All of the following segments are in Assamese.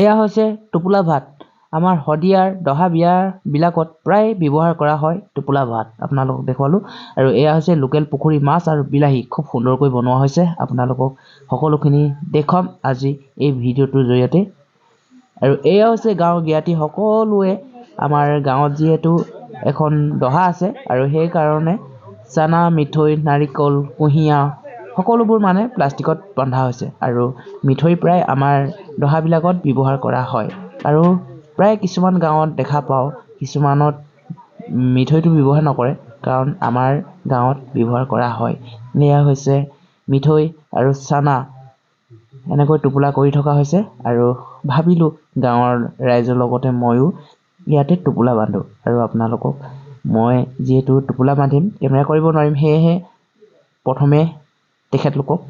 এয়া হৈছে টোপোলা ভাত। আমাৰ শদিয়াৰ দহা বিয়াবিলাকত প্ৰায় ব্যৱহাৰ কৰা হয় টোপোলা ভাত। আপোনালোকক দেখুৱালোঁ। আৰু এয়া হৈছে লোকেল পুখুৰী মাছ আৰু বিলাহী খুব সুন্দৰকৈ বনোৱা হৈছে। আপোনালোকক সকলোখিনি দেখুৱাম আজি এই ভিডিঅ'টোৰ জৰিয়তে। আৰু এয়া হৈছে গাঁৱৰ জ্ঞাতি সকলোৱে আমাৰ গাঁৱত যিহেতু এখন দহা আছে আৰু সেইকাৰণে চানা, মিঠৈ, নাৰিকল, কুঁহিয়াৰ সকলোবোৰ মানে প্লাষ্টিকত বন্ধা হৈছে। আৰু মিঠৈ প্ৰায় আমাৰ দহাবিলাকত ব্যৱহাৰ কৰা হয়। আৰু প্ৰায় কিছুমান গাঁৱত দেখা পাওঁ, কিছুমানত মিঠৈটো ব্যৱহাৰ নকৰে, কাৰণ আমাৰ গাঁৱত ব্যৱহাৰ কৰা হয়। এয়া হৈছে মিঠৈ আৰু চানা এনেকৈ টোপোলা কৰি থকা হৈছে। আৰু ভাবিলোঁ গাঁৱৰ ৰাইজৰ লগতে ময়ো ইয়াতে টোপোলা বান্ধোঁ। আৰু আপোনালোকক মই যিহেতু টোপোলা বান্ধিম, কেমেৰা কৰিব নোৱাৰিম, সেয়েহে প্ৰথমে তেখেতলোকক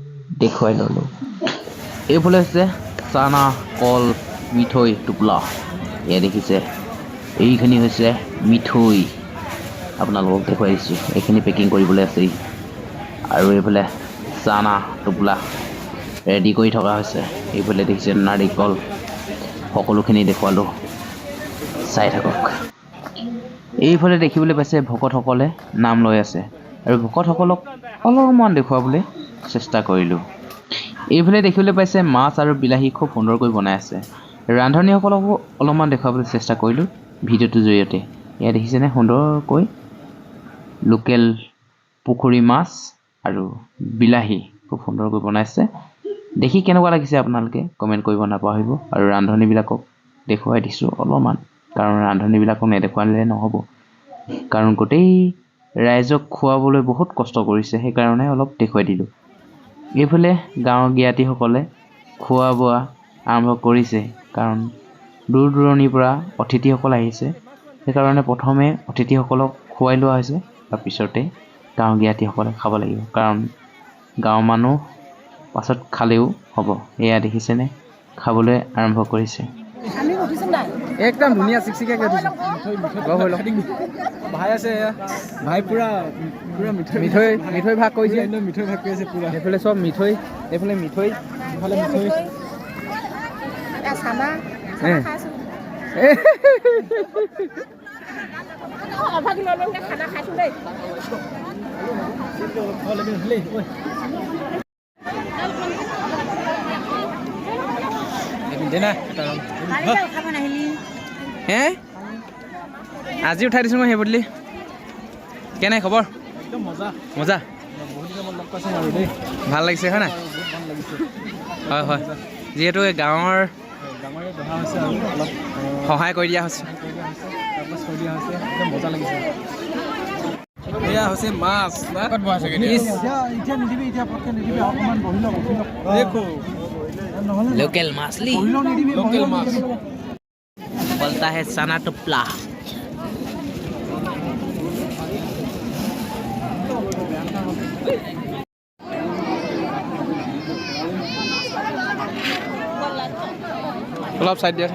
দেখুৱাই ল'লোঁ। এইফালে হৈছে চানা, কল, মিঠৈ, টোপোলা। এয়া দেখিছে, এইখিনি হৈছে মিঠৈ। আপোনালোকক দেখুৱাই দিছোঁ, এইখিনি পেকিং কৰিবলৈ আছেই। আৰু এইফালে চানা, টোপোলা ৰেডি কৰি থকা হৈছে। এইফালে দেখিছে নাৰিকল, সকলোখিনি দেখুৱালোঁ, চাই থাকক। এইফালে দেখিবলৈ পাইছে ভকতসকলে নাম লৈ আছে। আৰু ভকতসকলক অলপমান দেখুৱাবলৈ চেষ্টা কৰিলোঁ। এইফালে দেখিবলৈ পাইছে মাছ আৰু বিলাহী খুব সুন্দৰকৈ বনাই আছে। ৰান্ধনীসকলকো অলপমান দেখুৱাবলৈ চেষ্টা কৰিলোঁ ভিডিঅ'টোৰ জৰিয়তে। এয়া দেখিছেনে সুন্দৰকৈ লোকেল পুখুৰী মাছ আৰু বিলাহী খুব সুন্দৰকৈ বনাইছে। দেখি কেনেকুৱা লাগিছে আপোনালোকে কমেণ্ট কৰিব নাপাহৰিব। আৰু ৰান্ধনীবিলাকক দেখুৱাই দিছোঁ অলপমান, কাৰণ ৰান্ধনীবিলাকক নেদেখুৱালে নহ'ব, কাৰণ গোটেই ৰাইজক খুৱাবলৈ বহুত কষ্ট কৰিছে, সেইকাৰণে অলপ দেখুৱাই দিলোঁ। এইফালে গাঁৱৰ জ্ঞাতিসকলে খোৱা বোৱা আৰম্ভ কৰিছে, কাৰণ দূৰ দূৰণিৰ পৰা অতিথিসকল আহিছে। সেইকাৰণে প্ৰথমে অতিথিসকলক খুৱাই লোৱা হৈছে, তাৰপিছতে গাঁৱৰ জ্ঞাতিসকলে খাব লাগিব, কাৰণ গাঁৱৰ মানুহ পাছত খালেও হ'ব। এয়া দেখিছেনে খাবলৈ আৰম্ভ কৰিছে। একদম ধুনীয়া চিকচিকাকৈ উঠিছে। ভাই আছে, ভাই পুৰা মিঠৈ ভাগ কৰিছে। মিঠৈ ভাগ কৰিছে পুৰা। এইফালে চব মিঠৈ, এইফালে মিঠৈ, এইফালে মিঠৈ। আজি উঠাই দিছোঁ মই সেই বদলি। কেনে খবৰ? একদম মজা মজা। ভাল লাগিছে হয় নাই? হয় হয়, যিহেতু এই গাঁৱৰ সহায় কৰি দিয়া হৈছে। মজা লাগিছে। এয়া হৈছে মাছ। लोकल मछली, লোকেল মাছ। बोलता है सना टुपला। অলপ চাইড দিয়া।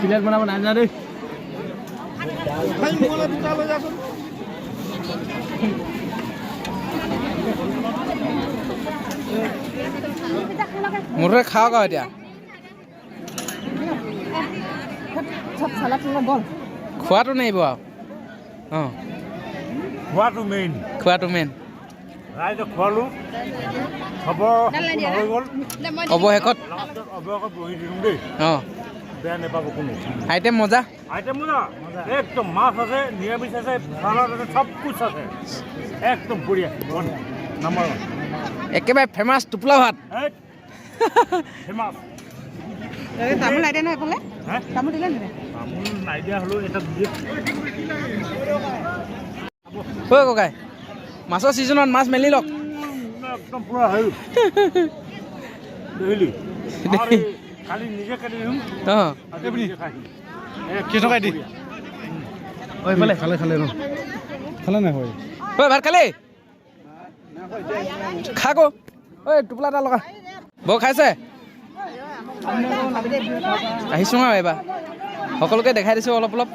প্লেট বনাব নাজানা দেই। মুঠতে খাওক আৰু এতিয়া। খোৱাটো নাহিব আৰু অঁ, খোৱাটো মেইন। ৰাইজক খোৱালোঁ, অৱশেষত বহি দিলোঁ দেই। অঁ, বেয়া নাপাব কোনো। আইটেম মজা। আইটেম মজা, একদম মাছ আছে, নিৰামিষ আছে, চালাড আছে, সব কুছ আছে, একদম বঢ়িয়া। নাম্বাৰ ওৱান, একেবাৰে ফেমাছ টোপোলা ভাত। ফেমাছ। তামোল নাই দিয়া নহয় এইফালে? তামোল দিলে নে? তামোল নাই দিয়া হ'লেও এটা দিয়ে। ঐ ককাই, মাছৰ ছিজনত মাছ মেলি লওক। একদম পুৰা হেৰি দেখিলি কালি নিজে কাটি দিম। অঁ, কি টকাই দি এইফালে খালে ন খালে নাই হয়। ঐ ভাত খালি? খা আকৌ। ঐ টোপোলা এটা লগা। বৌ খাইছে? আহিছোঁ আৰু এইবাৰ। সকলোকে দেখাই দিছোঁ অলপ অলপ